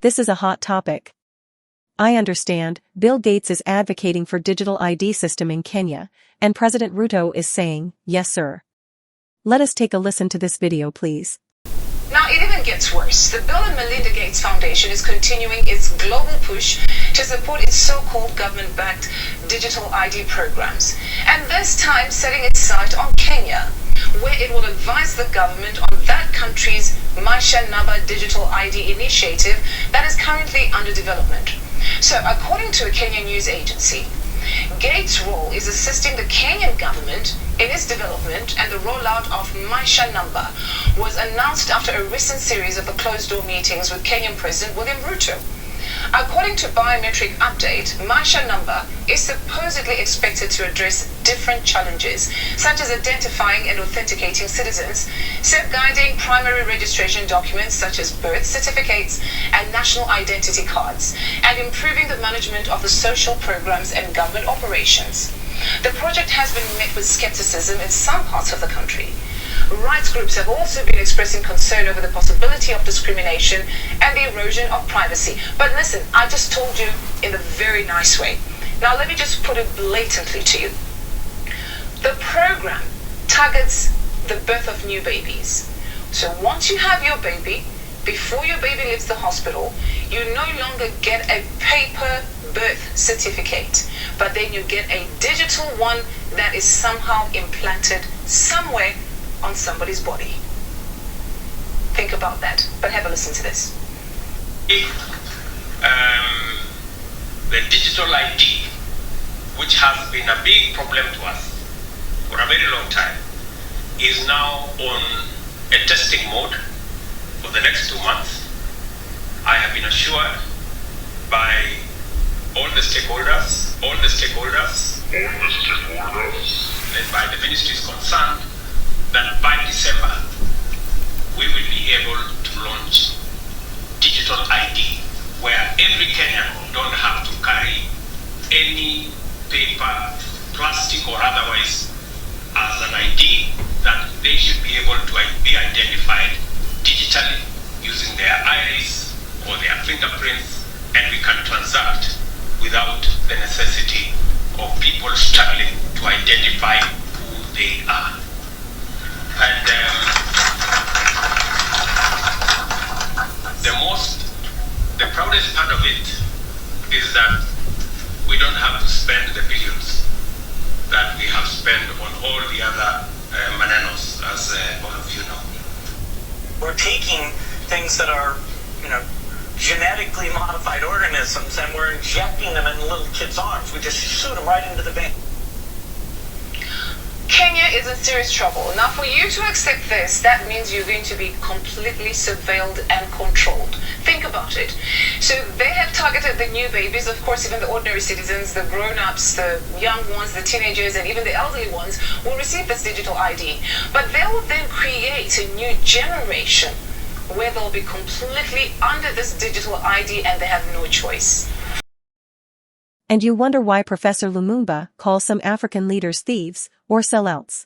This is a hot topic. I understand, Bill Gates is advocating for digital ID system in Kenya, and President Ruto is saying, yes sir. Let us take a listen to this video please. Now it even gets worse. The Bill and Melinda Gates Foundation is continuing its global push to support its so-called government-backed digital ID programs, and this time setting its sight on Kenya, where it will advise the government on that country's Maisha Namba digital ID initiative that is currently under development. So, according to a Kenyan news agency, Gates' role is assisting the Kenyan government in its development, and the rollout of Maisha Namba was announced after a recent series of the closed-door meetings with Kenyan President William Ruto. According to Biometric Update, Maisha Namba is supposedly expected to address different challenges, such as identifying and authenticating citizens, safeguarding primary registration documents such as birth certificates and national identity cards, and improving the management of the social programs and government operations. The project has been met with skepticism in some parts of the country. Rights groups have also been expressing concern over the possibility of discrimination and the erosion of privacy. But listen, I just told you in a very nice way. Now let me just put it blatantly to you. The program targets the birth of new babies. So once you have your baby, before your baby leaves the hospital, you no longer get a paper birth certificate, but then you get a digital one that is somehow implanted somewhere on somebody's body. Think about that, but have a listen to this. The digital ID, which has been a big problem to us for a very long time, is now on a testing mode for the next 2 months. I have been assured by all the stakeholders, and by the ministries concerned, that by December, we will be able to launch digital ID, where every Kenyan don't have to carry any paper, plastic or otherwise, as an ID, that they should be able to be identified digitally using their iris or their fingerprints, and we can transact without the necessity of people struggling to identify who they are. And the proudest part of it is that we don't have to spend the billions that we have spent on all the other manenos, as all of you know. We're taking things that are, genetically modified organisms, and we're injecting them in little kids' arms. We just shoot them right into the vein. Kenya is in serious trouble. Now, for you to accept this, that means you're going to be completely surveilled and controlled. Think about it. So they have targeted the new babies, of course, even the ordinary citizens, the grown-ups, the young ones, the teenagers, and even the elderly ones will receive this digital ID. But they will then create a new generation where they'll be completely under this digital ID and they have no choice. And you wonder why Professor Lumumba calls some African leaders thieves or sellouts.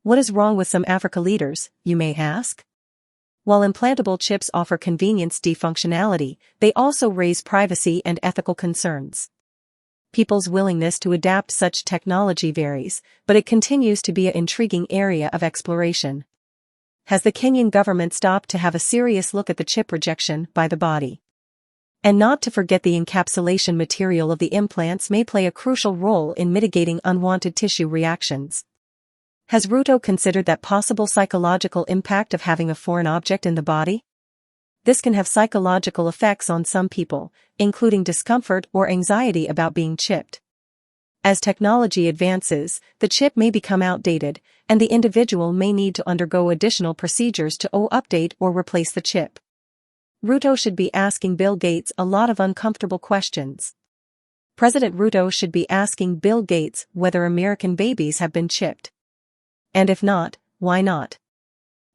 What is wrong with some Africa leaders, you may ask? While implantable chips offer convenience functionality, they also raise privacy and ethical concerns. People's willingness to adapt such technology varies, but it continues to be an intriguing area of exploration. Has the Kenyan government stopped to have a serious look at the chip rejection by the body? And not to forget, the encapsulation material of the implants may play a crucial role in mitigating unwanted tissue reactions. Has Ruto considered that possible psychological impact of having a foreign object in the body? This can have psychological effects on some people, including discomfort or anxiety about being chipped. As technology advances, the chip may become outdated, and the individual may need to undergo additional procedures to update or replace the chip. Ruto should be asking Bill Gates a lot of uncomfortable questions. President Ruto should be asking Bill Gates whether American babies have been chipped. And if not, why not?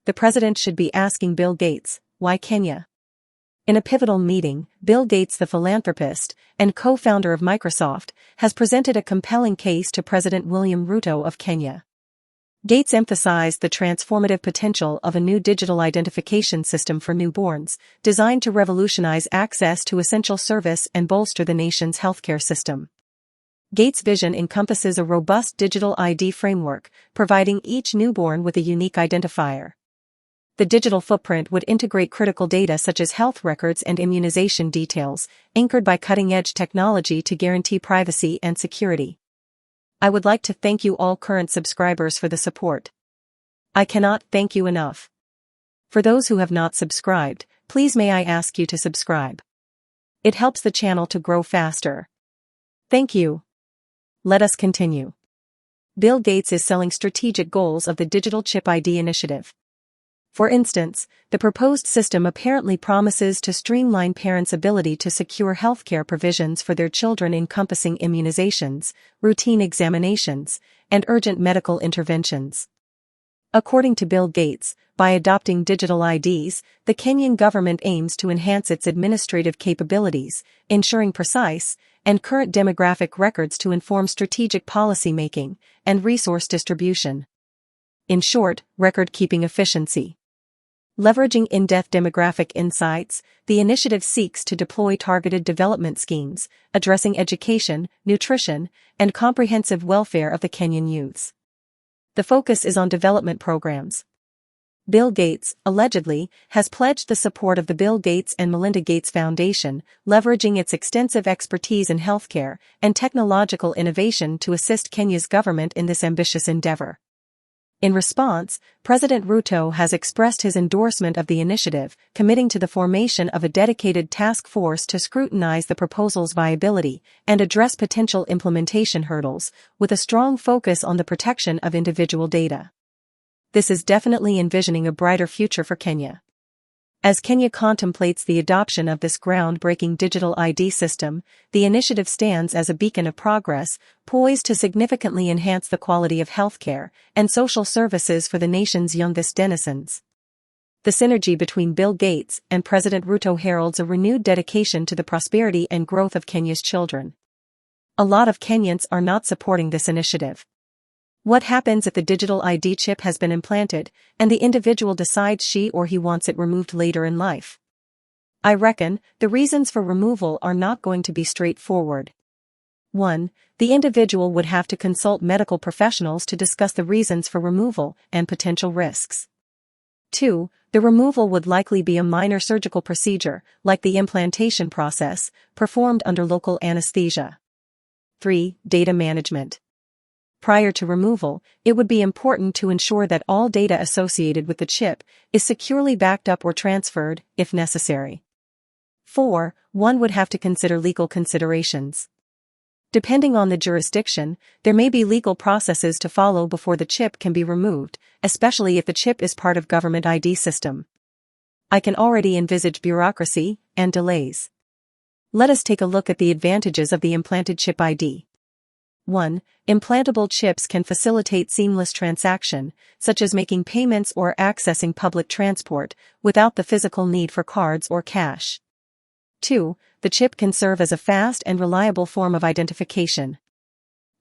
The president should be asking Bill Gates, why Kenya? In a pivotal meeting, Bill Gates, the philanthropist and co-founder of Microsoft, has presented a compelling case to President William Ruto of Kenya. Gates emphasized the transformative potential of a new digital identification system for newborns, designed to revolutionize access to essential service and bolster the nation's healthcare system. Gates' vision encompasses a robust digital ID framework, providing each newborn with a unique identifier. The digital footprint would integrate critical data such as health records and immunization details, anchored by cutting-edge technology to guarantee privacy and security. I would like to thank you all current subscribers for the support. I cannot thank you enough. For those who have not subscribed, please may I ask you to subscribe. It helps the channel to grow faster. Thank you. Let us continue. Bill Gates is selling strategic goals of the Digital Chip ID initiative. For instance, the proposed system apparently promises to streamline parents' ability to secure healthcare provisions for their children, encompassing immunizations, routine examinations, and urgent medical interventions. According to Bill Gates, by adopting digital IDs, the Kenyan government aims to enhance its administrative capabilities, ensuring precise and current demographic records to inform strategic policymaking and resource distribution. In short, record-keeping efficiency. Leveraging in-depth demographic insights, the initiative seeks to deploy targeted development schemes, addressing education, nutrition, and comprehensive welfare of the Kenyan youths. The focus is on development programs. Bill Gates, allegedly, has pledged the support of the Bill Gates and Melinda Gates Foundation, leveraging its extensive expertise in healthcare and technological innovation to assist Kenya's government in this ambitious endeavor. In response, President Ruto has expressed his endorsement of the initiative, committing to the formation of a dedicated task force to scrutinize the proposal's viability and address potential implementation hurdles, with a strong focus on the protection of individual data. This is definitely envisioning a brighter future for Kenya. As Kenya contemplates the adoption of this groundbreaking digital ID system, the initiative stands as a beacon of progress, poised to significantly enhance the quality of healthcare and social services for the nation's youngest denizens. The synergy between Bill Gates and President Ruto heralds a renewed dedication to the prosperity and growth of Kenya's children. A lot of Kenyans are not supporting this initiative. What happens if the digital ID chip has been implanted, and the individual decides she or he wants it removed later in life? I reckon the reasons for removal are not going to be straightforward. 1. The individual would have to consult medical professionals to discuss the reasons for removal and potential risks. 2. The removal would likely be a minor surgical procedure, like the implantation process, performed under local anesthesia. 3. Data management. Prior to removal, it would be important to ensure that all data associated with the chip is securely backed up or transferred, if necessary. 4. One would have to consider legal considerations. Depending on the jurisdiction, there may be legal processes to follow before the chip can be removed, especially if the chip is part of government ID system. I can already envisage bureaucracy and delays. Let us take a look at the advantages of the implanted chip ID. 1. Implantable chips can facilitate seamless transaction, such as making payments or accessing public transport, without the physical need for cards or cash. 2. The chip can serve as a fast and reliable form of identification.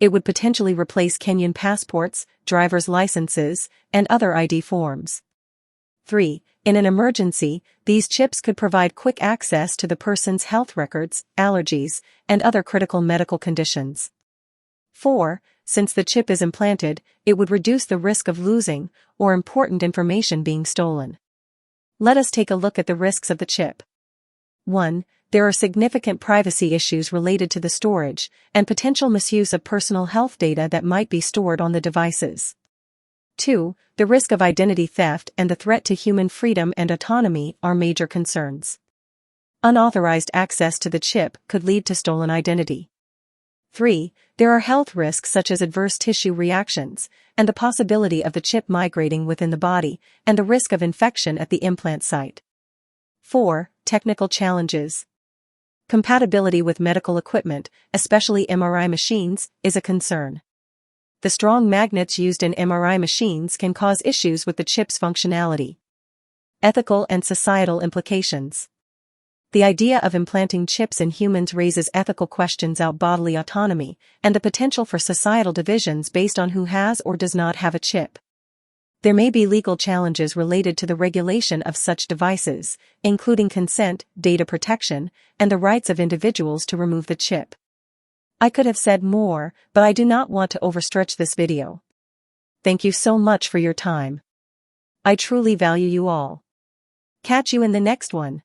It would potentially replace Kenyan passports, driver's licenses, and other ID forms. 3. In an emergency, these chips could provide quick access to the person's health records, allergies, and other critical medical conditions. 4. Since the chip is implanted, it would reduce the risk of losing or important information being stolen. Let us take a look at the risks of the chip. 1. There are significant privacy issues related to the storage and potential misuse of personal health data that might be stored on the devices. 2. The risk of identity theft and the threat to human freedom and autonomy are major concerns. Unauthorized access to the chip could lead to stolen identity. 3. There are health risks such as adverse tissue reactions, and the possibility of the chip migrating within the body, and the risk of infection at the implant site. 4. Technical challenges. Compatibility with medical equipment, especially MRI machines, is a concern. The strong magnets used in MRI machines can cause issues with the chip's functionality. Ethical and societal implications. The idea of implanting chips in humans raises ethical questions about bodily autonomy and the potential for societal divisions based on who has or does not have a chip. There may be legal challenges related to the regulation of such devices, including consent, data protection, and the rights of individuals to remove the chip. I could have said more, but I do not want to overstretch this video. Thank you so much for your time. I truly value you all. Catch you in the next one.